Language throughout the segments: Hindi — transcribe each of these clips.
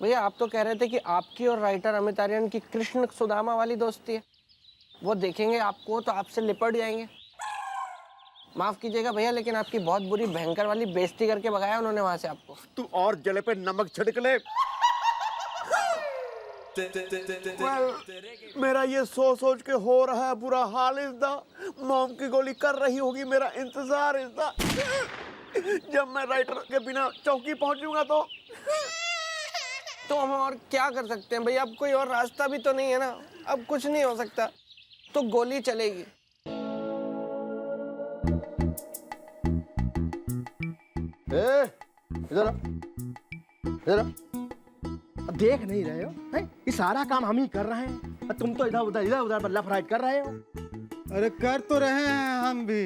भैया आप तो कह रहे थे कि आपकी और राइटर अमित आर्यन की कृष्ण सुदामा वाली दोस्ती है, वो देखेंगे आपको तो आपसे लिपट जाएंगे। माफ कीजिएगा भैया, लेकिन आपकी बहुत बुरी भयंकर वाली बेइज्जती करके भगाया उन्होंने वहां से आपको। तू और जले पे नमक छिड़क ले। मेरा ये सोच सोच के हो रहा है बुरा हाल। इज़दा मॉम की गोली कर रही होगी मेरा इंतजार। इज़दा जब मैं राइटर के बिना चौकी पहुंचूंगा तो हम और क्या कर सकते हैं भैया, अब कोई और रास्ता भी तो नहीं है ना, अब कुछ नहीं हो सकता, तो गोली चलेगी। इधर इधर देख नहीं रहे हो? ये सारा काम हम ही कर रहे हैं, तुम तो इधर उधर बल्ला फ्राइड कर रहे हो। अरे कर तो रहे हैं हम भी,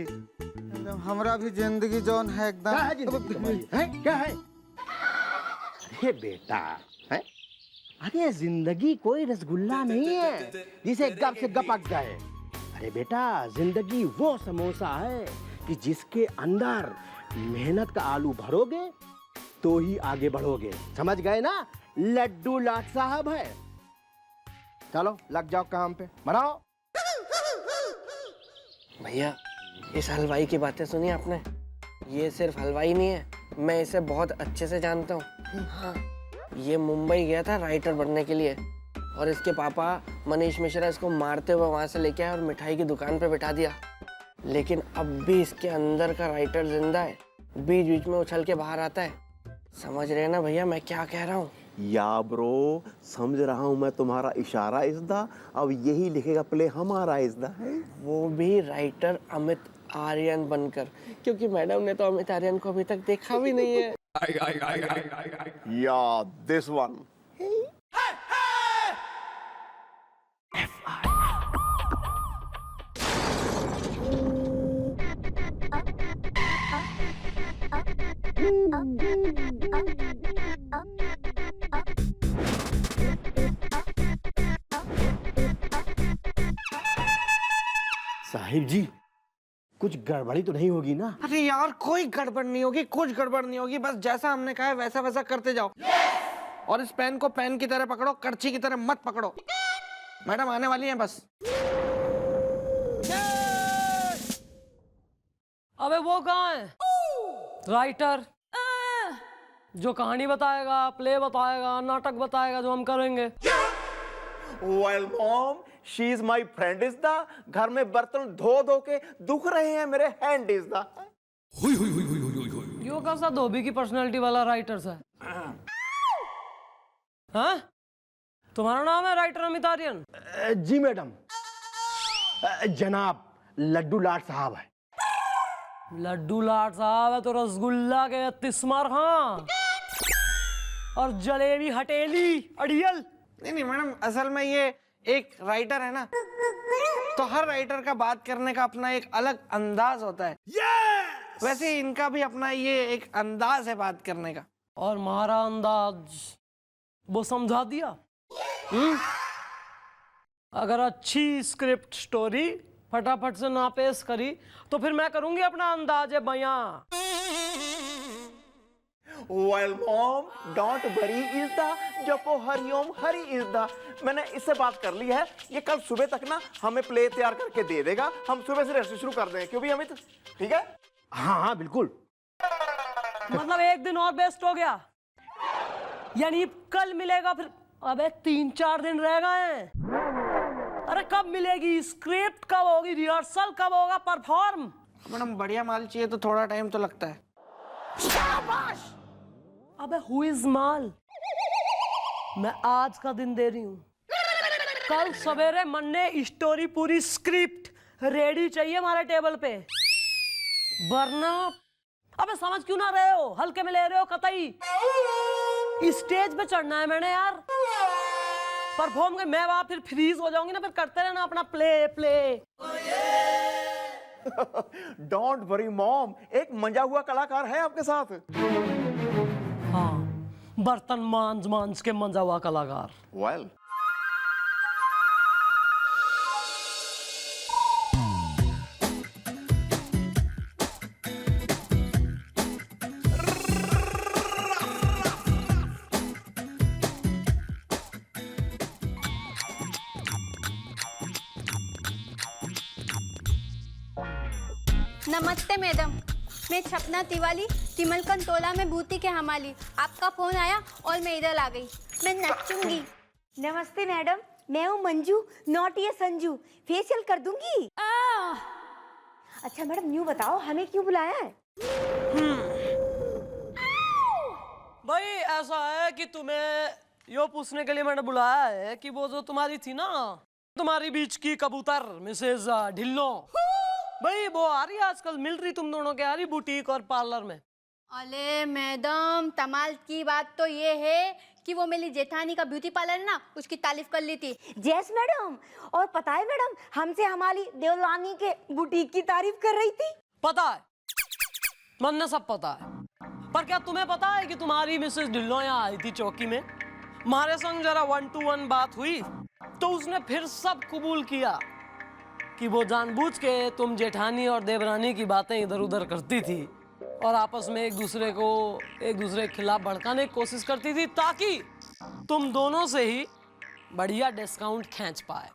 हमारा भी जिंदगी जौन है एकदम। क्या है जिंदगी? क्या है? अरे बेटा है, अरे जिंदगी कोई रसगुल्ला नहीं है जिसे गप से गप पक जाए। अरे बेटा जिंदगी वो समोसा है कि जिसके अंदर मेहनत का आलू भरोगे तो ही आगे बढ़ोगे। समझ गए ना? लड्डू लाट साहब है। चलो लग जाओ काम पे, बनाओ। भैया इस हलवाई की बातें सुनी आपने? ये सिर्फ हलवाई नहीं है, मैं इसे बहुत अच्छे से जानता हूँ। हाँ, ये मुंबई गया था राइटर बनने के लिए और इसके पापा मनीष मिश्रा इसको मारते हुए वहां से लेके आए और मिठाई की दुकान पे बिठा दिया। लेकिन अब भी इसके अंदर का राइटर जिंदा है, बीच बीच में उछल के बाहर आता है। समझ रहे हैं ना भैया मैं क्या कह रहा हूँ? या ब्रो, समझ रहा हूँ मैं तुम्हारा इशारा। इज़दा अब यही लिखेगा प्ले हमारा। इज़दा है वो भी राइटर अमित आर्यन बनकर, क्योंकि मैडम ने तो अमित आर्यन को अभी तक देखा भी नहीं है। या दिस वन। साहिब जी कुछ गड़बड़ी तो नहीं होगी ना? अरे यार कोई गड़बड़ नहीं होगी, कुछ गड़बड़ नहीं होगी, बस जैसा हमने कहा है वैसा वैसा करते जाओ। और इस पेन को पेन की तरह पकड़ो, करची की तरह मत पकड़ो। मैडम आने वाली हैं बस। अबे वो कहाँ है? राइटर जो कहानी बताएगा, प्ले बताएगा, नाटक बताएगा जो हम करेंगे। Well mom, she is my friend इज़दा। घर में बर्तन धो धो के दुख रहे हैं मेरे हैंड इज़दा। यो कैसा धोबी की पर्सनालिटी वाला राइटर है? हाँ? तुम्हारा नाम है राइटर अमित आर्यन? जी मैडम, जनाब लड्डू लाट साहब है। लड्डू लाट साहब है तो रसगुल्ला के तिस्मार खां और जलेबी हटेली अड़ियल। नहीं मैडम, असल में ये एक राइटर है ना, तो हर राइटर का बात करने का अपना एक अलग अंदाज होता है। वैसे इनका भी अपना ये एक अंदाज है बात करने का। और हमारा अंदाज वो समझा दिया। अगर अच्छी स्क्रिप्ट स्टोरी फटाफट से ना पेश करी तो फिर मैं करूंगी अपना अंदाज बयां। Well mom, don't worry इज़दा, जपो हरिओम हरि इज़दा। मैंने इससे बात कर ली है, ये कल सुबह तक ना हमें प्ले तैयार करके दे देगा। हम सुबह से रेस्ट शुरू कर देंगे, क्यों भी अमित? ठीक है? हाँ हाँ बिल्कुल। मतलब एक दिन और बेस्ट हो गया, यानी कल मिलेगा फिर? अबे 3-4 दिन रह गए हैं। अरे कब मिलेगी स्क्रिप्ट, कब होगी रिहर्सल, कब होगा परफॉर्म? मैडम बढ़िया माल चाहिए तो थोड़ा टाइम तो लगता है। शाबाश! अबे हु इज माल? मैं आज का दिन दे रही हूं, कल सवेरे मन्ने स्टोरी पूरी स्क्रिप्ट रेडी चाहिए हमारे टेबल पे, वरना अबे समझ क्यों ना रहे हो? हल्के में ले रहे हो कतई? स्टेज पे चढ़ना है मैंने यार, परफॉर्म कर। मैं वहां फिर फ्रीज हो जाऊंगी ना, फिर करते रहना अपना play play. Don't worry mom, एक मंजा हुआ कलाकार है आपके साथ। हाँ, बर्तन मांझ मांझ के मंजा हुआ कलाकार। Well. नमस्ते मैडम, मैं छपना तिवारी तिमलकन तोला में बूटी के हमाली। आपका फोन आया और मैं इधर आ गई। मैं नचूंगी। नमस्ते मैडम, मैं हूँ मंजू, नॉट ये संजू। फेशियल कर दूंगी। अच्छा मैडम, न्यू बताओ हमें क्यों बुलाया है? भाई ऐसा है कि तुम्हें यो पूछने के लिए मैंने बुलाया है कि वो जो तुम्हारी थी ना, तुम्हारी बीच की कबूतर मिसेज ढिल्लो, भाई वो आ रही है आजकल, मिल रही तुम दोनों के, आ रही बुटीक और पार्लर में। अरे मैडम, कमाल की बात तो ये है कि वो मेरी जेठानी का ब्यूटी पार्लर है ना, उसकी तारीफ कर ली थी। यस मैडम, और पता है मैडम, हमसे हमारी देवलानी के बुटीक की तारीफ कर रही थी। पता है, मन सब पता है, पर क्या तुम्हें पता है कि तुम्हारी मिसेस ढिल्लो यहाँ आई थी चौकी में, हमारे संग जरा 1 to 1 बात हुई तो उसने फिर सब कबूल किया कि वो जानबूझ के तुम जेठानी और देवरानी की बातें इधर उधर करती थी और आपस में एक दूसरे के खिलाफ भड़काने की कोशिश करती थी ताकि तुम दोनों से ही बढ़िया डिस्काउंट खींच पाए।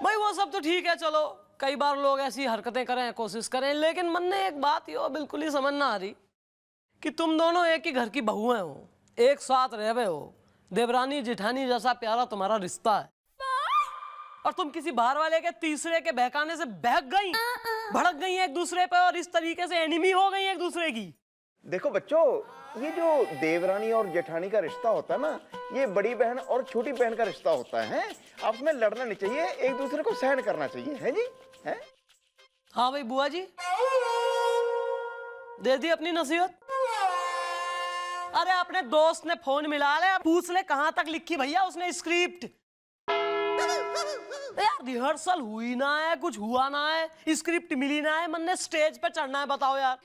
भाई वो सब तो ठीक है, चलो कई बार लोग ऐसी हरकतें करें, कोशिश करें, लेकिन मन ने एक बात यो बिल्कुल ही समझ ना आ रही कि तुम दोनों एक ही घर की बहुएं हो, एक साथ रहे हो, देवरानी जेठानी जैसा प्यारा तुम्हारा रिश्ता है, और तुम किसी बाहर वाले के तीसरे के बहकाने से बहक गई, भड़क गई एक दूसरे पे और इस तरीके से एनिमी हो गई एक दूसरे की। देखो बच्चों, ये जो देवरानी और जेठानी का रिश्ता होता है ना, ये बड़ी बहन और छोटी बहन का रिश्ता होता है। आपस में लड़ना नहीं चाहिए, एक दूसरे को सहन करना चाहिए, है जी? है? हाँ भाई बुआ जी, दे दी अपनी नसीहत। अरे अपने दोस्त ने फोन मिला ले, पूछ ले कहां तक लिखी भैया उसने स्क्रिप्ट। यार रिहर्सल हुई ना है, कुछ हुआ ना है, स्क्रिप्ट मिली ना है, मन ने स्टेज पे चढ़ना है, बताओ यार।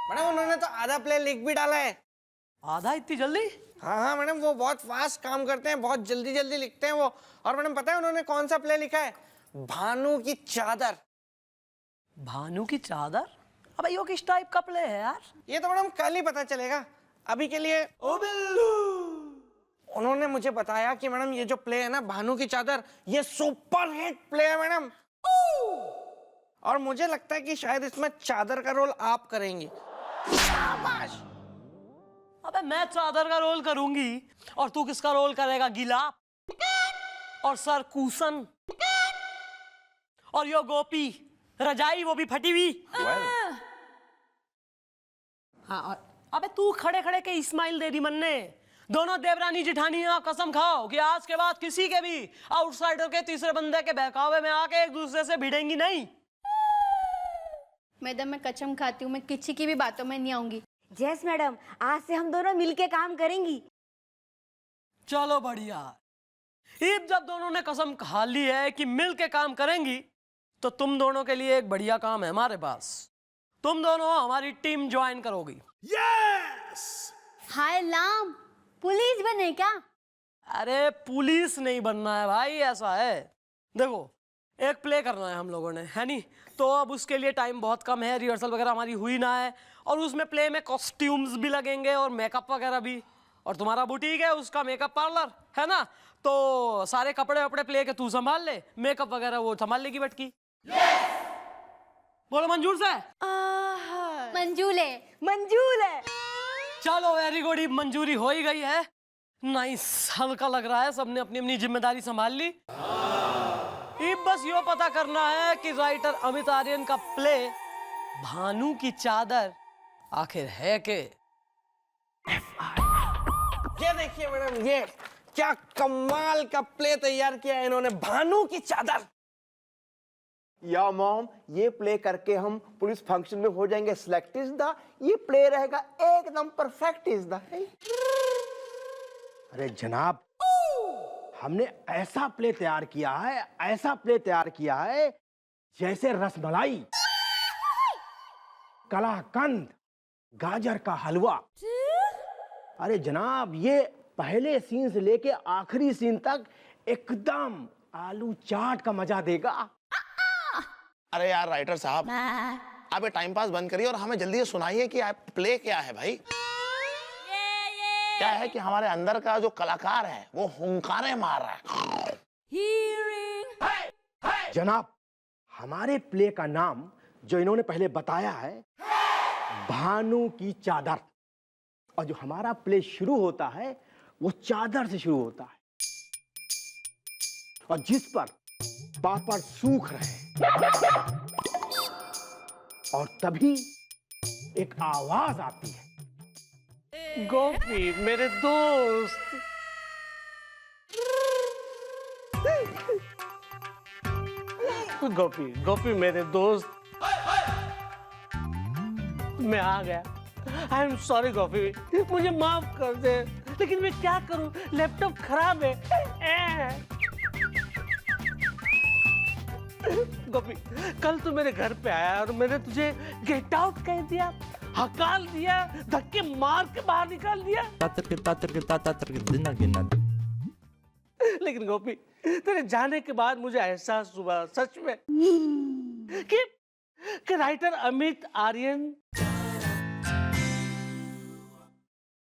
मैडम उन्होंने तो आधा प्ले लिख भी डाला है। आधा इतनी जल्दी? हाँ मैडम, वो बहुत फास्ट काम करते हैं, बहुत जल्दी जल्दी लिखते हैं वो। और मैडम पता है उन्होंने कौन सा प्ले लिखा है? भानु की चादर। भानु की चादर? अबे यो किस टाइप का प्ले है यार? ये तो मैडम कल ही पता चलेगा, अभी के लिए ओ बिल्लू, उन्होंने मुझे बताया कि मैडम ये जो प्ले है ना भानु की चादर, ये सुपर हिट प्ले है मैडम। और मुझे लगता है कि शायद इसमें चादर का रोल आप करेंगी। शाबाश। अबे मैं चादर का रोल करूंगी और तू किसका रोल करेगा? गिलाप और सर कुशन और यो गोपी रजाई, वो भी फटी हुई। हाँ, और अबे तू खड़े खड़े के इस्माइल दे दी मन्ने। दोनों देवरानी जेठानी कसम खाओ कि आज के बाद किसी के भी आउटसाइडर के तीसरे बंदे के बहकावे में आके एक दूसरे से भिड़ेंगी नहीं। मैडम मैं कसम खाती हूँ, मैं किसी की भी बातों में नहीं आऊंगी। यस मैडम, आज से हम दोनों मिलके काम करेंगी। चलो बढ़िया। ईद जब दोनों ने कसम खा ली है कि मिल के काम करेंगी, तो तुम दोनों के लिए एक बढ़िया काम है हमारे पास। तुम दोनों हमारी टीम ज्वाइन करोगी। यस। हाय लाम, पुलिस बने क्या? अरे पुलिस नहीं बनना है भाई, ऐसा है देखो, एक प्ले करना है हम लोगों ने, है नहीं? तो अब उसके लिए टाइम बहुत कम है, रिहर्सल वगैरह हमारी हुई ना है, और उसमें प्ले में कॉस्ट्यूम्स भी लगेंगे और मेकअप वगैरह भी, और तुम्हारा बुटीक है उसका मेकअप पार्लर है ना, तो सारे कपड़े वपड़े प्ले के तू संभाल ले, मेकअप वगैरह वो संभाल लेगी बटकी। बोलो मंजूर से? मंजूर है। मंजूर है। चलो वेरी गुड, मंजूरी हो ही गई है। नाइस, हल्का लग रहा है, सबने अपनी अपनी जिम्मेदारी संभाल ली। अब बस यो पता करना है कि राइटर अमित आर्यन का प्ले भानु की चादर आखिर है के? ये देखिए मैडम, ये क्या कमाल का प्ले तैयार किया है इन्होंने, भानु की चादर। या मॉम, ये प्ले करके हम पुलिस फंक्शन में हो जाएंगे सिलेक्ट इज द, ये प्ले रहेगा एकदम परफेक्ट इज द। अरे जनाब, हमने ऐसा प्ले तैयार किया है, ऐसा प्ले तैयार किया है जैसे रसमलाई, कलाकंद, गाजर का हलवा। अरे जनाब, ये पहले सीन से लेके आखिरी सीन तक एकदम आलू चाट का मजा देगा। अरे यार राइटर साहब, आप ये टाइम पास बंद करिए और हमें जल्दी से सुनाइए कि आप प्ले क्या है भाई। क्या है कि हमारे अंदर का जो कलाकार है वो हुंकारे मार रहा है। जनाब, हमारे प्ले का नाम जो इन्होंने पहले बताया है, भानु की चादर, और जो हमारा प्ले शुरू होता है वो चादर से शुरू होता है, और जिस पर पापड़ सूख रहे, और तभी एक आवाज आती है, गोपी मेरे दोस्त। गोपी गोपी मेरे दोस्त, मैं आ गया। आई एम सॉरी गोपी, मुझे माफ कर दे, लेकिन मैं क्या करूं, लैपटॉप खराब है। गोपी, कल तू मेरे घर पे आया और मैंने तुझे गेट आउट कह दिया, हकाल दिया, धक्के मार के बाहर निकाल दिया। लेकिन गोपी, तेरे जाने के बाद मुझे एहसास हुआ सच में कि राइटर अमित आर्यन,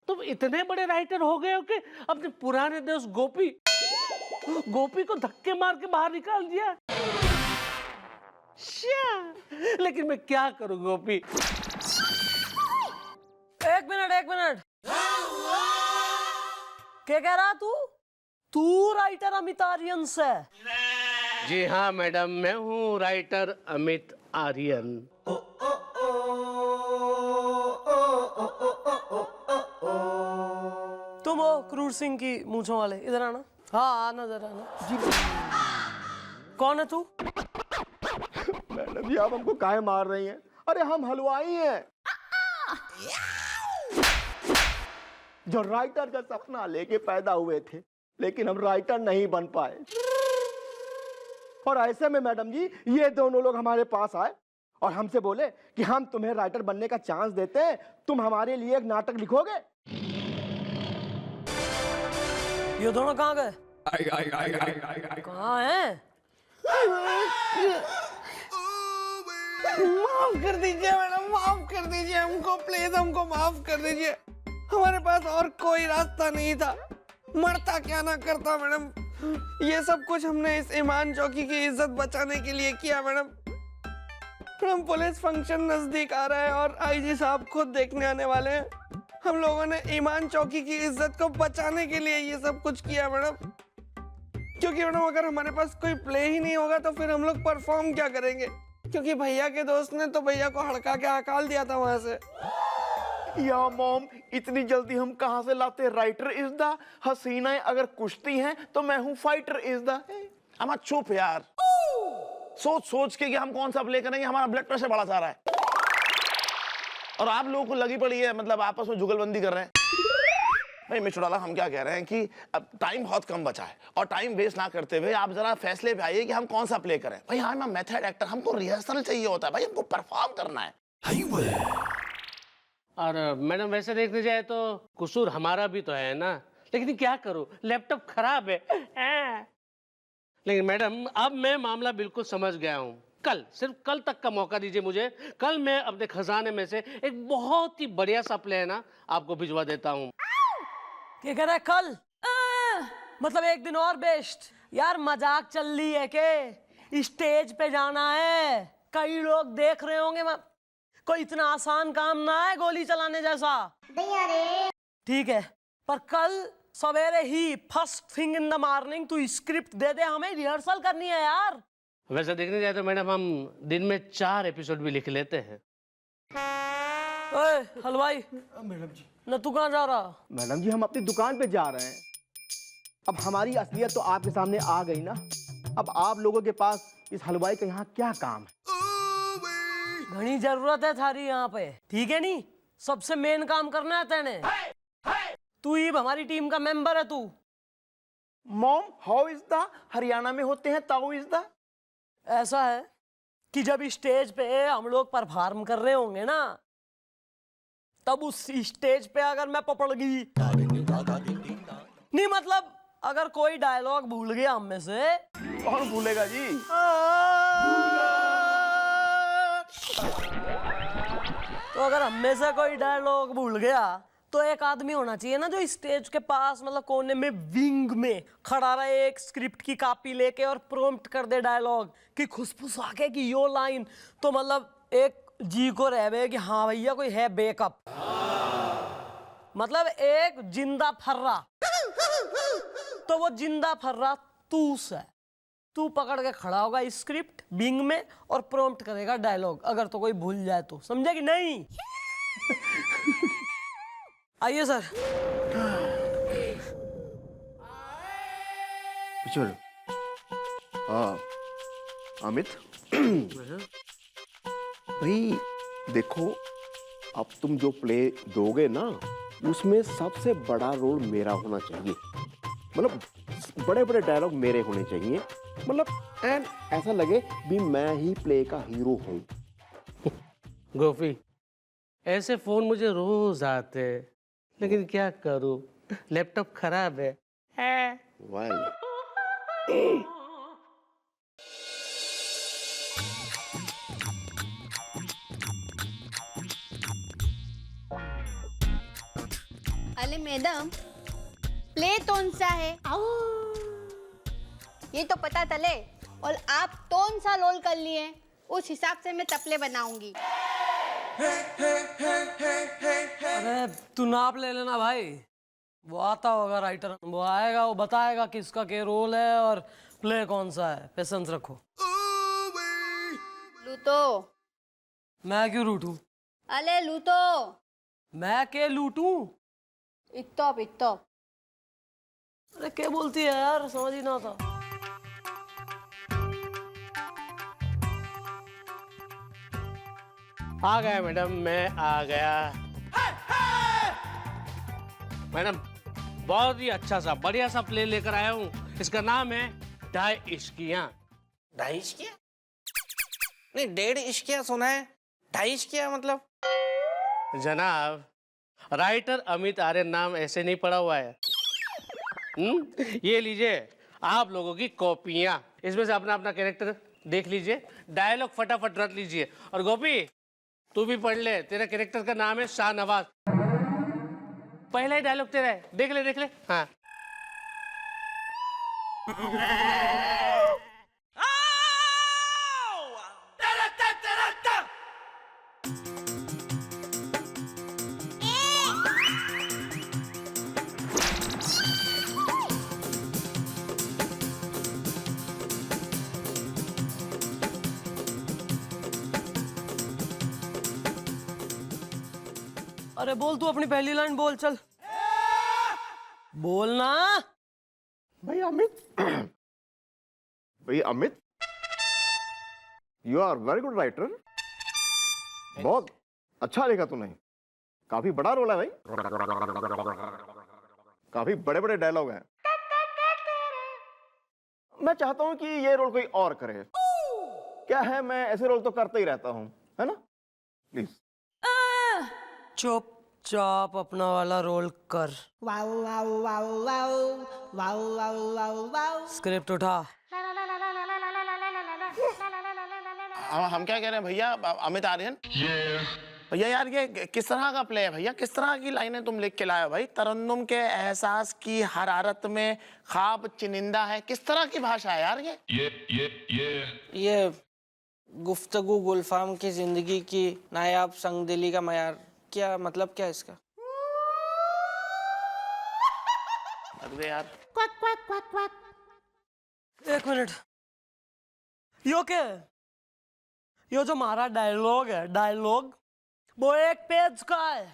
तुम इतने बड़े राइटर हो गए हो कि अपने पुराने दोस्त गोपी को धक्के मार के बाहर निकाल दिया। लेकिन मैं क्या करूं गोपी। एक मिनट, क्या कह रहा तू राइटर अमित आर्यन से? जी हाँ मैडम, मैं हूँ राइटर अमित आर्यन। तुम हो क्रूर सिंह की मूंछों वाले, इधर आना। हाँ आना, इधर आना। जी कौन है तू? मैडम जी, आप हमको काहे मार रही हैं? अरे हम हलवाई हैं, जो राइटर का सपना लेके पैदा हुए थे, लेकिन हम राइटर नहीं बन पाए। और ऐसे में मैडम जी, ये दोनों लोग हमारे पास आए और हमसे बोले कि हम तुम्हें राइटर बनने का चांस देते हैं, तुम हमारे लिए एक नाटक लिखोगे। ये दोनों कहाँ गए? कहाँ हैं? माफ कर दीजिए मैडम, माफ कर दीजिए हमको, प्लीज हमको माफ कर दीजिए। हमारे पास और कोई रास्ता नहीं था, मरता क्या ना करता मैडम। ये सब कुछ हमने इस ईमान चौकी की इज्जत बचाने के लिए किया मैडम। मैडम, पुलिस फंक्शन नजदीक आ रहा है और आईजी साहब खुद देखने आने वाले हैं। हम लोगों ने ईमान चौकी की इज्जत को बचाने के लिए ये सब कुछ किया मैडम। क्योंकि मैडम, अगर हमारे पास कोई प्ले ही नहीं होगा तो फिर हम लोग परफॉर्म क्या करेंगे? क्योंकि भैया के दोस्त ने तो भैया को हड़का के हकाल दिया था वहां से। या मॉम, इतनी जल्दी हम कहां से लाते? राइटर इज द हसीनाएं अगर कुश्ती हैं तो मैं हूं फाइटर इज द। अम्मा चुप यार, सोच के कि हम कौन सा प्ले करेंगे, हमारा ब्लड प्रेशर बढ़ा जा रहा है और आप लोगों को लगी पड़ी है, मतलब आपस में जुगलबंदी कर रहे हैं। भाई मिस्टर चौटाला, हम क्या कह रहे हैं कि अब टाइम बहुत कम बचा है और टाइम वेस्ट ना करते हुए आप जरा फैसले पे आइए कि हम कौन सा प्ले करें। भाई I am a method actor, हमको रिहर्सल चाहिए होता है भाई, हमको परफॉर्म करना है। और मैडम, वैसे देखने जाए तो कसूर हमारा भी तो है ना, लेकिन क्या करूं, लैपटॉप खराब है। लेकिन मैडम, अब मैं मामला बिल्कुल समझ गया हूं। सिर्फ कल तक का मौका दीजिए मुझे। कल मैं अपने खजाने में से एक बहुत ही बढ़िया सा प्ले है ना आपको भिजवा देता हूँ। क्या कह रहा है कल? मतलब एक दिन और बेस्ट। यार मजाक चल रही है के? स्टेज पे जाना है, कई लोग देख रहे होंगे। कोई इतना आसान काम ना है गोली चलाने जैसा। ठीक है, पर कल सवेरे ही first thing in the morning तू स्क्रिप्ट दे दे, हमें रिहर्सल करनी है यार। वैसे देखने जाए तो मैडम, हम दिन में 4 एपिसोड भी लिख लेते हैं। ओए हलवाई, मैडम जी। न तू कहाँ जा रहा? मैडम जी, हम अपनी दुकान पे जा रहे हैं। अब हमारी असलियत तो आपके सामने आ गई ना। अब आप लोगों के पास इस हलवाई का यहाँ क्या काम है? घनी जरूरत है थारी यहाँ पे, ठीक है नी? सबसे मेन काम करना है तेने। तू ही हमारी टीम का मेंबर है तू। Mom, how is the? Haryana में होते हैं ताऊ इज द। ऐसा है कि जब स्टेज पे हम लोग परफॉर्म कर रहे होंगे ना, तब उस स्टेज पे अगर मैं पपड़ गई नहीं, मतलब अगर कोई डायलॉग भूल गया हम में से। कौन भूलेगा जी? तो अगर हम में से कोई डायलॉग भूल गया तो एक आदमी होना चाहिए ना जो स्टेज के पास मतलब कोने में विंग में खड़ा रहे, एक स्क्रिप्ट की कॉपी लेके और प्रॉम्प्ट कर दे डायलॉग कि खुशफुस आके कि यो लाइन, तो मतलब एक जी को रहवे कि हाँ भैया कोई है बैकअप, मतलब एक जिंदा फर्रा। तो वो जिंदा फर्रा तू से, तू पकड़ के खड़ा होगा स्क्रिप्ट विंग में और प्रॉम्प्ट करेगा डायलॉग, अगर तो कोई भूल जाए तो, समझे कि नहीं? आइए सर। चलो हाँ अमित भाई देखो, अब तुम जो प्ले दोगे ना उसमें सबसे बड़ा रोल मेरा होना चाहिए, मतलब बड़े बड़े डायलॉग मेरे होने चाहिए, मतलब एंड ऐसा लगे भी मैं ही प्ले का हीरो हूँ। गोपी, ऐसे फोन मुझे रोज आते हैं, लेकिन क्या करूं, लैपटॉप खराब है। वेल अरे मैडम, प्ले कौन सा है ये तो पता चले, और आप कौन सा रोल कर लिए उस हिसाब से मैं तपले बनाऊंगी। अरे तू नाप ले लेना भाई, वो आता होगा राइटर, वो आएगा, वो बताएगा किसका क्या रोल है और प्ले कौन सा है। पेशेंस रखो। लूटो। मैं क्यों लूटूं? अरे लूटो। मैं क्या लूटूं? इत्तो। अरे क्या बोलती है यार, समझ ही ना आता। आ गया मैडम, मैं आ गया। मैडम बहुत ही अच्छा सा बढ़िया सा प्ले लेकर आया हूँ, इसका नाम है ढाई इश्कियाँ। 2.5 इश्किया? नहीं 1.5 इश्किया सुना है, 2.5 इश्किया मतलब? जनाब, राइटर अमित आर्यन नाम ऐसे नहीं पड़ा हुआ है। ये लीजिए आप लोगों की कॉपियां, इसमें से अपना अपना कैरेक्टर देख लीजिए, डायलॉग फटाफट रट लीजिए। और गोपी तू भी पढ़ ले, तेरा कैरेक्टर का नाम है शाहनवाज, पहला ही डायलॉग तेरा है, देख ले। हाँ अरे बोल, तू अपनी पहली लाइन बोल, चल बोलना। भाई Amit you are very good writer, बहुत अच्छा लिखा तूने, काफी बड़ा रोल है भाई, काफी बड़े बड़े डायलॉग हैं। मैं चाहता हूं कि ये रोल कोई और करे। क्या है, मैं ऐसे रोल तो करता ही रहता हूं, है ना? प्लीज चुपचाप अपना वाला रोल कर। स्क्रिप्ट उठा। हम क्या कह रहे हैं भैया, अमित आर्यन भैया, यार ये किस तरह का प्ले है भैया, किस तरह की लाइनें तुम लिख के लाए हो भाई? तरन्नुम के एहसास की हरारत में ख्वाब चिनिंदा है, किस तरह की भाषा है यार ये गुफ्तगू गुलफाम की जिंदगी की नायाब संगदिली का मयार, क्या मतलब क्या है इसका? अरे यार एक मिनट, यो क्या है? यो जो हमारा डायलॉग है, डायलॉग वो 1 पेज का है।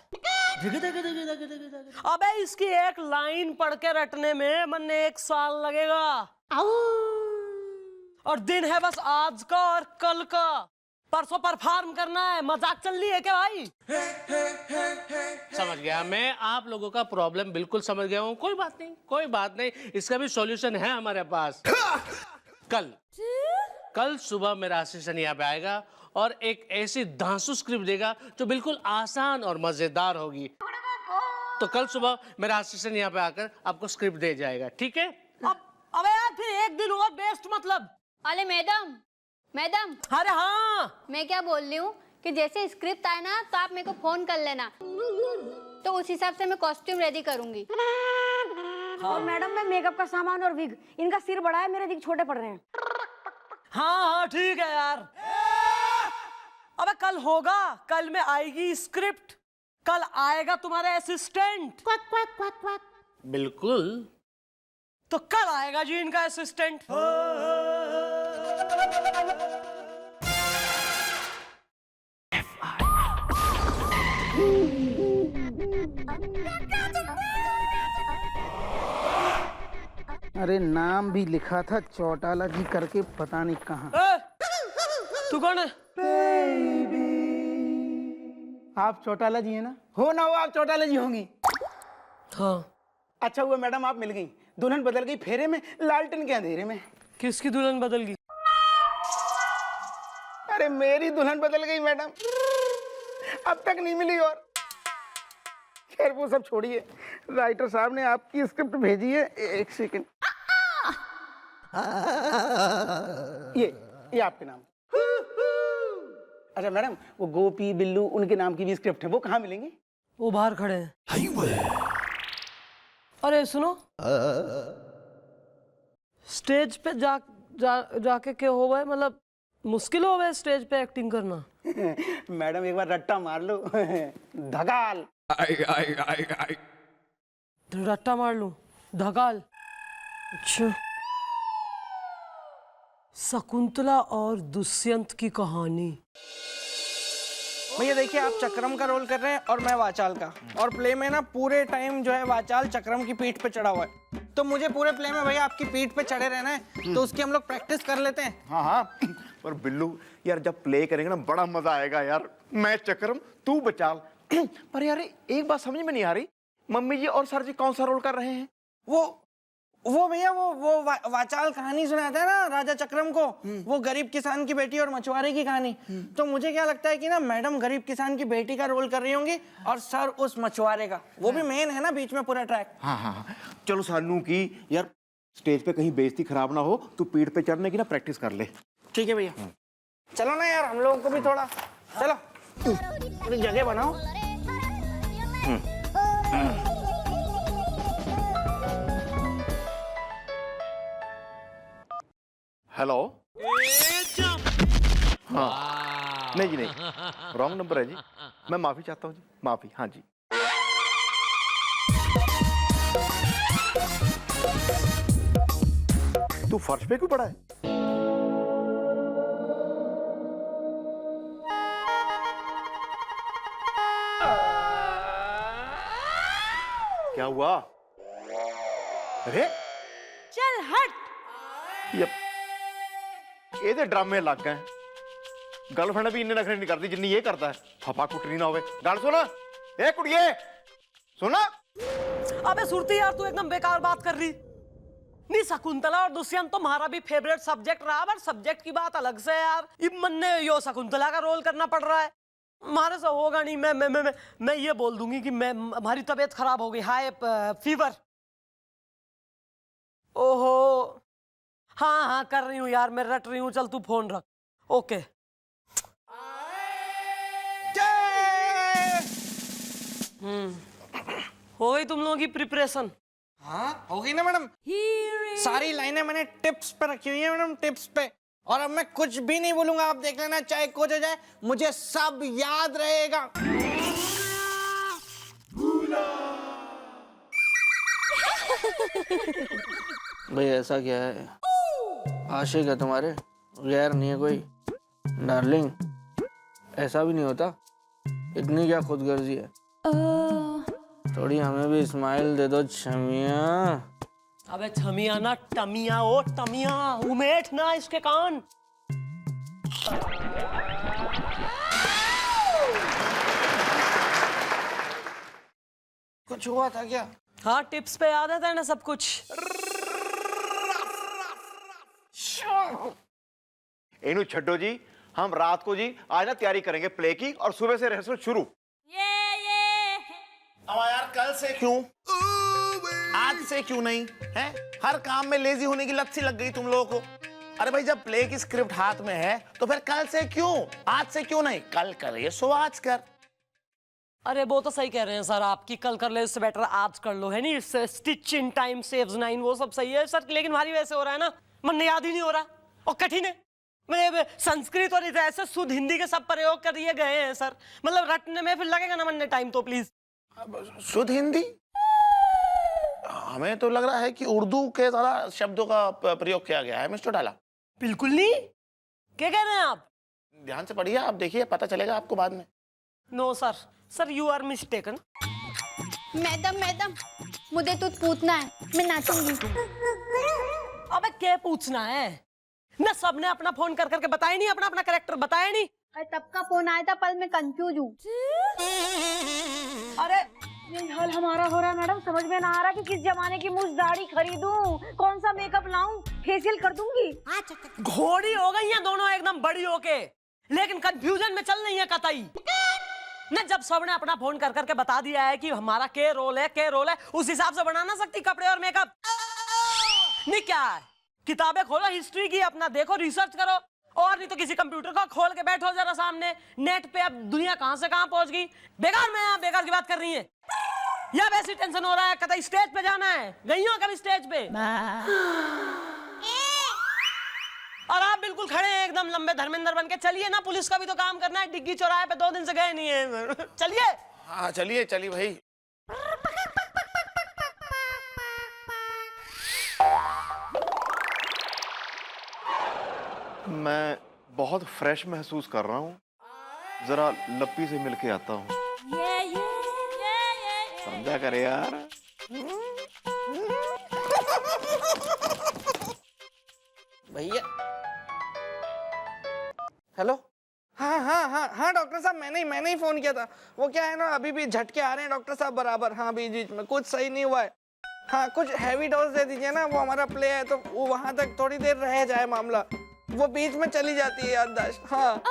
अबे इसकी एक लाइन पढ़ के रटने में मन 1 साल लगेगा, और दिन है बस आज का और कल का, परसों परफॉर्म करना है। मजाक चल रही है क्या भाई? समझ गया मैं, आप लोगों का प्रॉब्लम बिल्कुल समझ गया हूँ। कोई बात नहीं, इसका भी सॉल्यूशन है हमारे पास। कल सुबह मेरा असिस्टेंट यहाँ पे आएगा और एक ऐसी धांसू स्क्रिप्ट देगा जो बिल्कुल आसान और मजेदार होगी। तो कल सुबह मेरा असिस्टेंट यहाँ पे आकर आपको स्क्रिप्ट दे जाएगा, ठीक है? अबे यार फिर एक दिन और बेस्ट मतलब। अरे मैडम, अरे हाँ, मैं क्या बोल रही हूँ कि जैसे स्क्रिप्ट आए ना तो आप मेरे को फोन कर लेना, तो उस हिसाब से मैं कॉस्ट्यूम रेडी करूंगी। और मैडम मैं मेकअप का सामान और विग, इनका सिर बड़ा है, मेरे विग छोटे पड़ रहे हैं। हाँ हाँ ठीक है यार। अबे कल होगा, कल में आएगी स्क्रिप्ट, कल आएगा तुम्हारा असिस्टेंट। बिल्कुल। तो कल आएगा जी इनका असिस्टेंट। अरे नाम भी लिखा था चौटाला जी करके, पता नहीं कहाँ। तू कौन है? आप चौटाला जी है ना? हो ना हो आप चौटाला जी होंगी। हाँ। अच्छा हुआ मैडम आप मिल गई। दुल्हन बदल गई फेरे में, लालटेन के अंधेरे में। किसकी दुल्हन बदल गई? अरे मेरी दुल्हन बदल गई मैडम, अब तक नहीं मिली। और खैर वो सब छोड़िए, राइटर साहब ने आपकी स्क्रिप्ट भेजी है। एक सेकंड, ये आपके नाम। अच्छा मैडम, वो गोपी बिल्लू उनके नाम की भी स्क्रिप्ट है, वो कहाँ मिलेंगी? वो बाहर खड़े हैं। अरे सुनो, स्टेज पे जाके क्या हो गए, मतलब मुश्किल हो गए स्टेज पे एक्टिंग करना। मैडम एक बार रट्टा मार लो। धगाल। रट्टा मार लूं? धगाल? अच्छा। शकुंतला और दुष्यंत की कहानी। भैया देखिए, आप चक्रम का रोल कर रहे हैं और मैं वाचाल का, और प्ले में ना पूरे टाइम जो है वाचाल चक्रम की पीठ पे चढ़ा हुआ है, तो मुझे पूरे प्ले में भैया आपकी पीठ पे चढ़े रहना है, तो उसकी हम लोग प्रैक्टिस कर लेते हैं। हाँ हाँ, पर बिल्लू यार जब प्ले करेंगे ना बड़ा मजा आएगा यार। मैं चक्रम, तू बचाल। पर यार एक बात समझ में नहीं आ रही, मम्मी जी और सर जी कौन सा रोल कर रहे हैं? वो भैया वो वाचाल कहानी सुनाता है ना राजा चक्रम को, वो गरीब किसान की बेटी और मछुआरे की कहानी। तो मुझे क्या लगता है कि ना मैडम गरीब किसान की बेटी का रोल कर रही होंगी और सर उस मछुआरे का। वो भी मेन है ना बीच में पूरा ट्रैक। हाँ हाँ हाँ, चलो सानू की यार स्टेज पे कहीं बेइज्जती खराब ना हो, तू पीठ पे चढ़ने की ना प्रैक्टिस कर ले। ठीक है भैया, चलो ना यार, हम लोगों को भी थोड़ा, चलो थोड़ी जगह बनाओ। हेलो। हाँ नहीं जी, नहीं रॉन्ग नंबर है जी, मैं माफी चाहता हूँ जी, माफी। हाँ जी। तू फर्श पे क्यों पड़ा है? क्या हुआ? अरे चल हट। ये ड्रामे लग गए। गर्लफ्रेंड भी इन्ने नखरे नहीं करती जिन्नी ये करता है। फपा कुटनी ना होवे। गल सुन, ए कुड़िए सुन। अबे सुरती यार, तू एकदम बेकार बात कर रही। नहीं, शकुंतला और दुष्यंत तुम्हारा भी फेवरेट सब्जेक्ट रहा, पर सब्जेक्ट की बात अलग से यार। मन ने यो शकुंतला का रोल करना पड़ रहा है, हमारे से होगा नहीं। मैं ये बोल दूंगी कि हमारी तबीयत खराब हो गई, हाई फीवर। ओहो हाँ हाँ कर रही हूँ यार, मैं रट रही हूँ। चल तू फोन रख। ओके। हो गई तुम लोगों की प्रिपरेशन? हाँ हो गई ना मैडम, सारी लाइनें मैंने टिप्स पे रखी हुई है मैडम, टिप्स पे। और अब मैं कुछ भी नहीं बोलूंगा, आप देख लेना, चाहे कुछ हो जाए, मुझे सब याद रहेगा। भाई ऐसा क्या है, आशिक है तुम्हारे, गैर नहीं है कोई? डार्लिंग ऐसा भी नहीं होता, इतनी क्या खुदगर्जी है? थोड़ी हमें भी स्माइल दे दो छमिया। अबे छमिया ना टमिया, ओ टमिया, उमेठ ना इसके कान। कुछ हुआ था क्या? हाँ टिप्स पे याद है ना सब कुछ। इन्हू छड्डो जी, हम रात को जी आज ना तैयारी करेंगे प्ले की, और सुबह से रिहर्सल शुरू। अब यार कल से क्यों, आज से क्यों नहीं है? हर काम में लेजी होने की लत सी लग गई तुम लोगों को। अरे भाई जब प्ले की स्क्रिप्ट हाथ में है तो फिर कल से क्यों, आज से क्यों नहीं? कल करे सो आज कर। अरे वो तो सही कह रहे हैं सर आपकी, कल कर ले उससे बेटर आज कर लो, है नहीं? स्टिच इन टाइम सेव्स 9, वो सब सही है सर, लेकिन भारी वैसे हो रहा है ना, मन याद ही नहीं हो रहा और कठिन है। मैंने संस्कृत और ऐसे शुद्ध हिंदी के सब प्रयोग कर दिए गए हैं सर, मतलब रटने में फिर लगेगा ना मन टाइम, तो प्लीज। शुद्ध हिंदी? हमें तो लग रहा है कि उर्दू के ज्यादा शब्दों का प्रयोग किया गया है मिस्टर डाला। बिल्कुल नहीं, क्या कह रहे हैं आप? ध्यान से पढ़िए, आप देखिए, पता चलेगा आपको बाद में। No sir, sir you are mistaken. Madam मुझे तुझ पूछना है, मैं नाचूंगी। अबे क्या पूछना है ना, सबने अपना फोन कर करके बताया नहीं, अपना अपना कैरेक्टर बताया नहीं। अरे तब का फोन आया था, पर मैं कंफ्यूज हूँ। अरे ये हाल हमारा हो रहा है मैडम, समझ में ना आ रहा कि किस जमाने की मुझ दाढ़ी खरीदूं, कौन सा मेकअप लाऊं, फेशियल कर दूंगी। घोड़ी हो गई हैं दोनों एकदम बड़ी होके, लेकिन कंफ्यूजन में चल रही है कतई ना। जब सबने अपना फोन कर करके बता दिया है कि हमारा क्या रोल है, उस हिसाब से बना ना सकती कपड़े और मेकअप? नहीं क्या है, किताबें खोलो हिस्ट्री की, अपना देखो, रिसर्च करो, और नहीं तो किसी कंप्यूटर को खोल के बैठो जरा सामने, नेट पे। अब दुनिया कहां से कहां पहुंच गई। बेकार में आप बेकार की बात कर रही है, या वैसे टेंशन हो रहा है कतई स्टेज पे जाना है, गई हो कभी स्टेज पे? और आप बिल्कुल खड़े हैं एकदम लंबे धर्मेंद्र बन के। चलिए ना, पुलिस का भी तो काम करना है, डिग्गी चौराहे पे 2 दिन से गए नहीं है। चलिए। हाँ चलिए भाई। मैं बहुत फ्रेश महसूस कर रहा हूँ, जरा लप्पी से मिलके आता हूँ। समझा करे यार। भैया, हेलो। हाँ डॉक्टर साहब, मैंने ही फोन किया था। वो क्या है ना, अभी भी झटके आ रहे हैं डॉक्टर साहब बराबर। हाँ बीच में कुछ सही नहीं हुआ है। हाँ कुछ हैवी डोज दे दीजिए ना, वो हमारा प्ले है तो वो वहां तक थोड़ी देर रह जाए मामला, वो बीच में चली जाती है याददाश्त। हाँ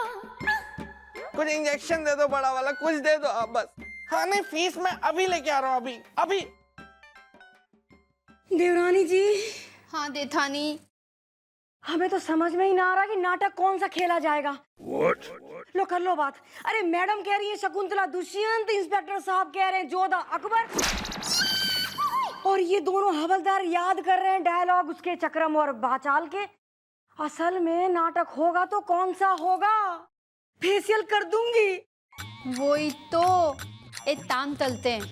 कुछ इंजेक्शन दे दो बड़ा वाला, कुछ दे दो आप बस। हाँ नहीं, फीस मैं अभी लेके आ रहा हूँ, अभी। देवरानी जी। हाँ देठानी। हमें तो समझ में ही ना आ रहा कि नाटक कौन सा खेला जाएगा। लो कर लो बात। अरे मैडम कह रही है शकुंतला दुष्यंत, इंस्पेक्टर साहब कह रहे हैं जोधा अकबर, और ये दोनों हवलदार याद कर रहे हैं डायलॉग उसके चक्रम और बाचाल के। असल में नाटक होगा तो कौन सा होगा? फेशियल कर दूंगी। वही तो, एक ताम चलते हैं,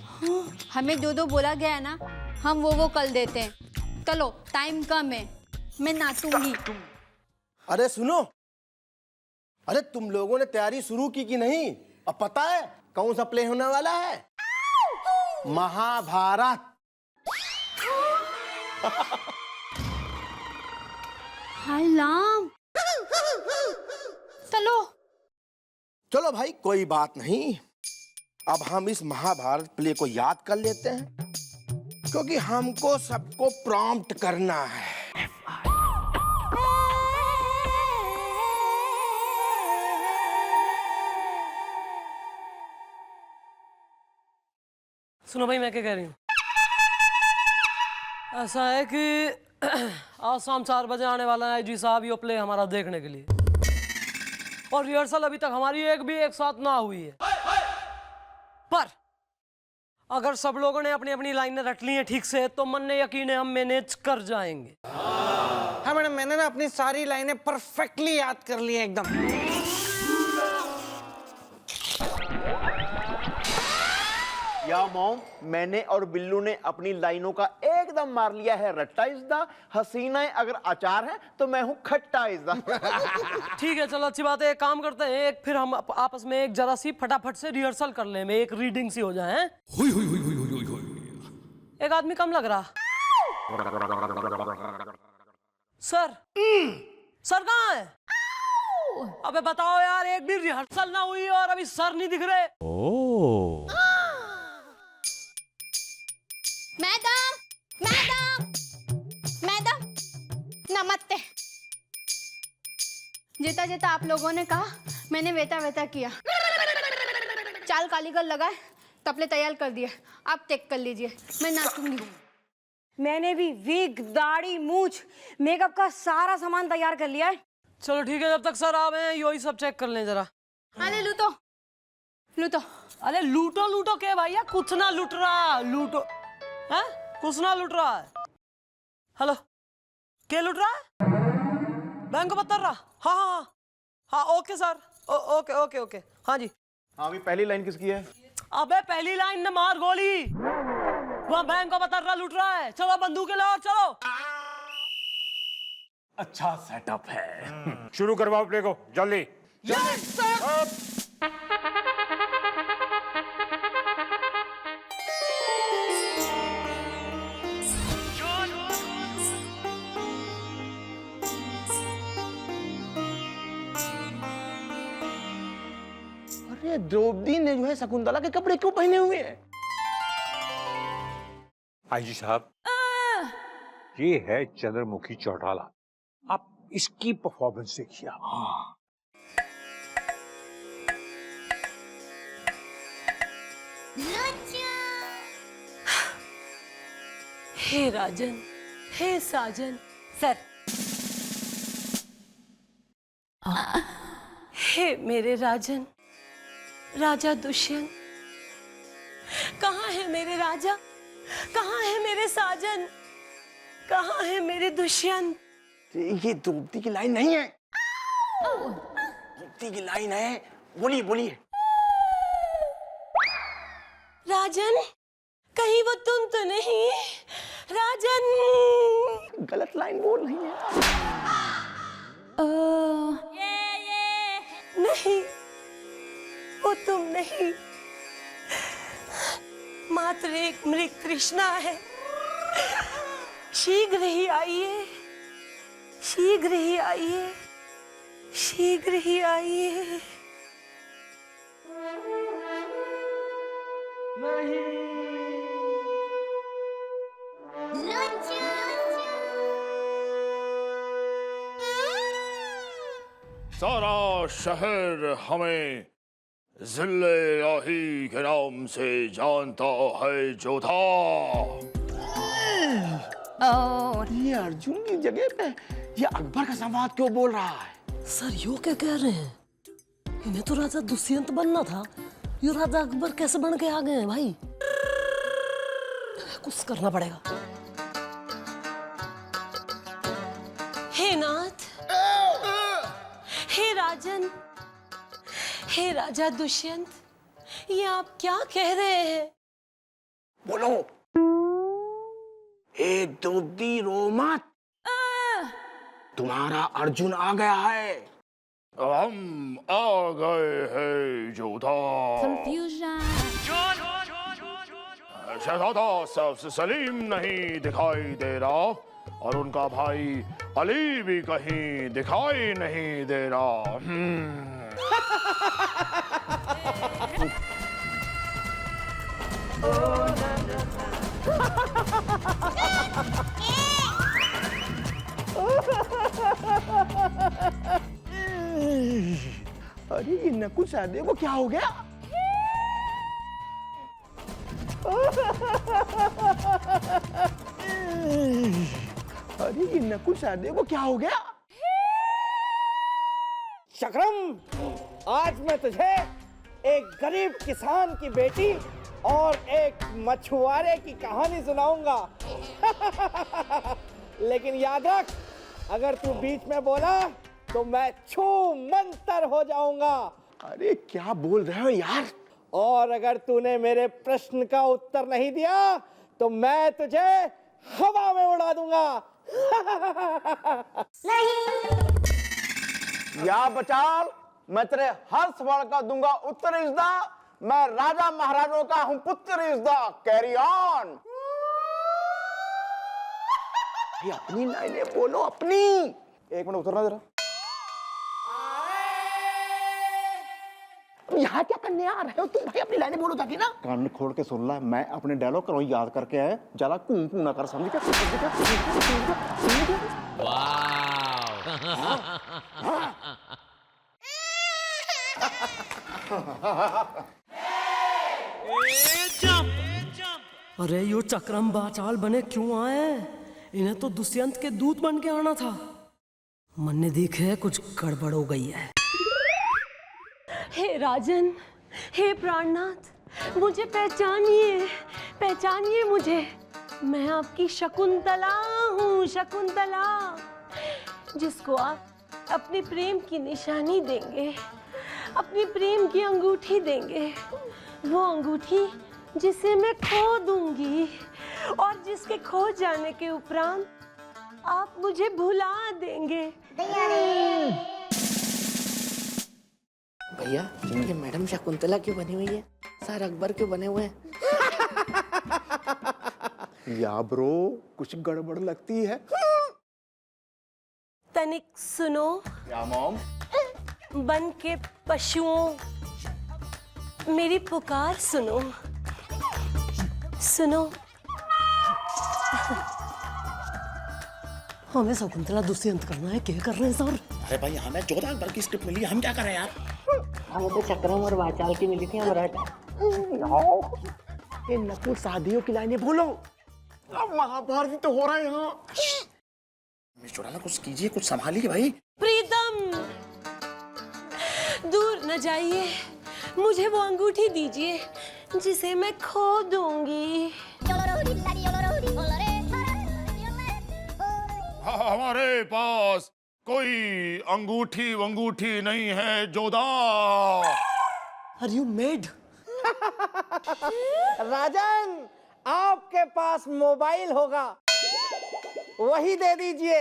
हमें जो बोला गया है ना, हम वो कल देते हैं। चलो टाइम कम है, मैं नाचूंगी। अरे सुनो, अरे तुम लोगों ने तैयारी शुरू की कि नहीं? अब पता है कौन सा प्ले होने वाला है? महाभारत। हाय राम। चलो भाई कोई बात नहीं, अब हम इस महाभारत प्ले को याद कर लेते हैं, क्योंकि हमको सबको प्रॉम्प्ट करना है। सुनो भाई, मैं क्या कह रही हूँ, ऐसा है कि आज शाम 4 बजे आने वाला है जी साहब ये प्ले हमारा देखने के लिए, और रिहर्सल अभी तक हमारी एक साथ ना हुई है। पर अगर सब लोगों ने अपनी अपनी लाइनें रट ली हैं ठीक से, तो मन ने यकीन है हम मैनेज कर जाएंगे। हाँ मैडम, मैंने ना अपनी सारी लाइनें परफेक्टली याद कर ली हैं एकदम। या मॉम, मैंने और बिल्लू ने अपनी लाइनों का एकदम मार लिया है रट्टा इज़दा। हसीनाएं अगर अचार है तो मैं हूँ खट्टा इज़दा। ठीक है चलो, अच्छी बात है, एक काम करते हैं, एक फिर हम आपस में एक जरा सी फटाफट से रिहर्सल कर लें, एक रीडिंग सी हो जाए। एक आदमी कम लग रहा। सर सर कहाँ है? अबे बताओ यार, एक भी रिहर्सल ना हुई और अभी सर नहीं दिख रहे। मैडम मैडम मैडम नमस्ते। जितना जितना आप लोगों ने कहा मैंने वेता किया। चाल कालीगर लगाए, तपले तैयार कर दिए, आप चेक कर लीजिए, मैं नाचूंगी। मैंने भी विग, दाढ़ी, मूछ, मेकअप का सारा सामान तैयार कर लिया है। चलो ठीक है, जब तक सर आ गए हैं यही सब चेक कर लें जरा। हाँ ले लू तो। लूटो। अरे लूटो लूटो के भैया, कुछ ना लूट रहा, लूटो है, कुछ ना लूट रहा है। हेलो, क्या लूट रहा है? बैंक को बता रहा? हाँ हाँ हाँ हाँ, okay sir, okay okay okay, हाँ जी। हाँ, अभी पहली लाइन किसकी है? अबे पहली लाइन ने मार गोली, वहाँ बैंक को बता रहा लूट रहा है। चलो बंदूकें लो, चलो। अच्छा सेटअप है। शुरू करवाओ प्ले को जल्दी। Yes sir. अरे द्रौपदी ने जो है शकुंतला के कपड़े क्यों पहने हुए हैं? आईजी साहब, ये है चंद्रमुखी चौटाला, आप इसकी परफॉर्मेंस देखिए। हे राजन, हे साजन, सर। हे मेरे राजन, राजा दुष्यंत, कहाँ है मेरे राजा, कहाँ है मेरे साजन, कहाँ है मेरे दुष्यंत? ये द्रौपदी की लाइन नहीं है, द्रौपदी की लाइन है। बोलिए बोलिए। राजन, कहीं वो तुम तो नहीं? राजन, गलत लाइन बोल रही है। नहीं, वो तुम नहीं, मात्र एक मृग तृष्णा है। शीघ्र ही आइए, शीघ्र ही आइए, शीघ्र ही आइए। सारा शहर हमें जिल्ले-ए-लाही के नाम से जानता है जोधा। ये अर्जुन की जगह पे ये अकबर का संवाद क्यों बोल रहा है? सर यो क्या कह रहे हैं? इन्हें तो राजा दुष्यंत बनना था, ये राजा अकबर कैसे बन के आ गए हैं भाई? कुछ करना पड़ेगा। हे नाथ, हे राजन, हे राजा दुष्यंत, ये आप क्या कह रहे हैं? बोलो। ए द्रौपदी रो मत, तुम्हारा अर्जुन आ गया है। हम आ गए हैं जोधा। शहजादा सलीम नहीं दिखाई दे रहा और उनका भाई अली भी कहीं दिखाई नहीं दे रहा। अरे ये नकुल साहब को क्या हो गया? अरे ये नकुल साहब को क्या हो गया? चक्रम, आज मैं तुझे एक गरीब किसान की बेटी और एक मछुआरे की कहानी सुनाऊंगा। लेकिन याद रख, अगर तू बीच में बोला तो मैं छू मंतर हो जाऊंगा। अरे क्या बोल रहे हो यार? और अगर तूने मेरे प्रश्न का उत्तर नहीं दिया तो मैं तुझे हवा में उड़ा दूंगा। या बचाल, मैं तेरे हर सवाल का दूंगा उत्तर इज़दा। मैं राजा महाराजों का हूं पुत्र इज़दा। Carry on. अपनी लाइनें बोलो अपनी। एक मिनट उतरना जरा। यहाँ क्या करने आ रहे हो तुम भाई? अपनी लाइनें बोलो ताकि ना। कान खोल के सुन ला, मैं अपने डायलॉग करो याद करके आए। ज्यादा कूं कूं ना कर, समझ गया? अरे यो चक्रम बाचाल बने क्यों आए? इन्हें तो दुष्यंत के दूत बन के आना था। मन ने देखे कुछ गड़बड़ हो गई है। हे राजन, हे प्राणनाथ, मुझे पहचानिए, पहचानिए मुझे। मैं आपकी शकुंतला हूँ, शकुंतला, जिसको आप अपने प्रेम की निशानी देंगे, अपनी प्रेम की अंगूठी देंगे। वो अंगूठी जिसे मैं खो दूंगी और जिसके खो जाने के उपरांत आप मुझे भुला देंगे। भैया, ये मैडम शकुंतला क्यों बनी हुई है? सर अकबर क्यों बने हुए हैं? या ब्रो, कुछ गड़बड़ लगती है। तनिक सुनो। या मॉम? बन के पशुओं, मेरी पुकार सुनो, सुनो। हमें शकुंतला दुष्यंत करना है। क्या कर रहे हैं सर? अरे भाई, हमें 14 अकबर की स्क्रिप्ट मिली, हम क्या करें यार? हमें तो चक्रम और वाचाल की मिली थी, हम रट। ये नकुल शादियों की लाइनें बोलो। अब महाभारत तो हो रहा है यहाँ। मिस चौटाला, कुछ कीजिए, कुछ संभालिए भाई। प्रीतम, दूर न जाइए, मुझे वो अंगूठी दीजिए जिसे मैं खो दूंगी। हमारे पास कोई अंगूठी वंगूठी नहीं है Jodha. Are you mad? Rajan, आपके पास मोबाइल होगा, वही दे दीजिए।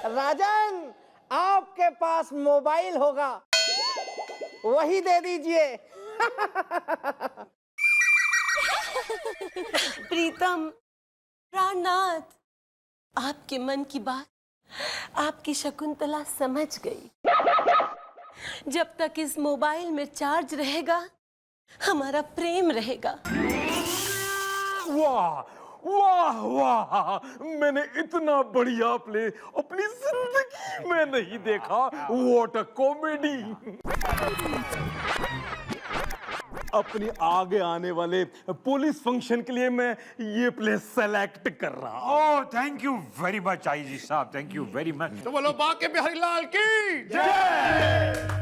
राजन, आपके पास मोबाइल होगा, वही दे दीजिए। प्रीतम, प्राणनाथ, आपके मन की बात आपकी शकुंतला समझ गई। जब तक इस मोबाइल में चार्ज रहेगा, हमारा प्रेम रहेगा। वाह वाह वाह, मैंने इतना बढ़िया प्ले अपनी जिंदगी में नहीं देखा। What a comedy. अपने आगे आने वाले पुलिस फंक्शन के लिए मैं ये प्ले सेलेक्ट कर रहा हूं। Oh, thank you very much I G साहब, थैंक यू वेरी मच। तो बोलो बाके बिहारी लाल की जय।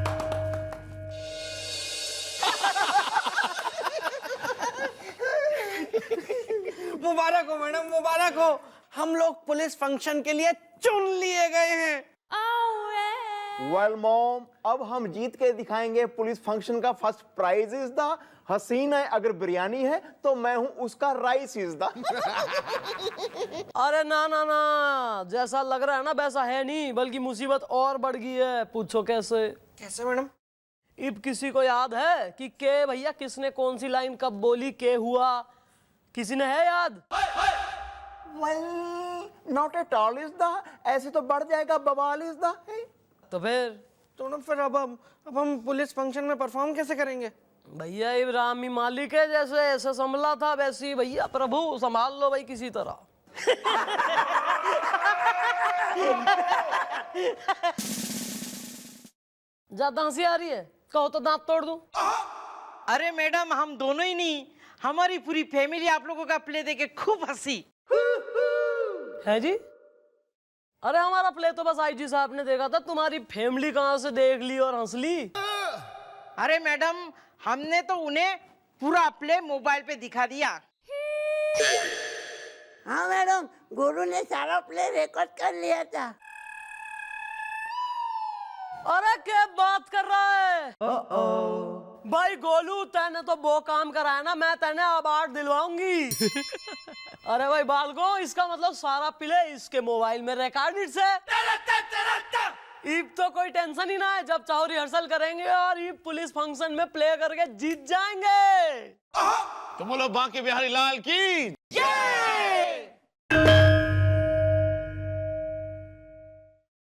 मुबारक हो मैडम, मुबारक हो। हम लोग पुलिस फंक्शन के लिए चुन लिए गए हैं। वेल मॉम, अब हम जीत के दिखाएंगे पुलिस फंक्शन का फर्स्ट प्राइज इज द हसीन है। अगर बिरयानी है तो मैं हूं उसका राइस इज द। अरे ना ना ना, जैसा लग रहा है ना वैसा है नहीं, बल्कि मुसीबत और बढ़ गई है। पूछो कैसे? कैसे मैडम? इब किसी को याद है कि के भैया किसने कौन सी लाइन कब बोली, के हुआ? किसी ने है याद? Well not at all is the, ऐसे तो बढ़ जाएगा बवाल इज द। तो फिर तो फिर अब हम पुलिस फंक्शन में परफॉर्म कैसे करेंगे? भैया इब्राहिमी मालिक है, जैसे ऐसे संभला था वैसे ही भैया प्रभु संभाल लो भाई किसी तरह। ज्यादा हंसी आ रही है, कहो तो दांत तोड़ दूं। अरे मैडम, हम दोनों ही नहीं, हमारी पूरी फैमिली आप लोगों का प्ले देख के खूब हंसी है जी। अरे हमारा प्ले तो बस आईजी साहब ने देखा था, तुम्हारी फैमिली कहां से देख ली और हंस ली। अरे मैडम, हमने तो उन्हें पूरा प्ले मोबाइल पे दिखा दिया। हाँ मैडम, गुरु ने सारा प्ले रिकॉर्ड कर लिया था। अरे क्या बात कर रहा है? भाई गोलू, तैने तो वो काम कराया ना, मैं तैने अवार्ड दिलवाऊंगी। अरे भाई बालगो, इसका मतलब सारा प्ले इसके मोबाइल में रिकॉर्डेड से। ईब तो कोई टेंशन ही ना है, जब चाहो रिहर्सल करेंगे और ईब पुलिस फंक्शन में प्ले करके जीत जाएंगे। तो बोलो बाके बिहारी लाल की जय।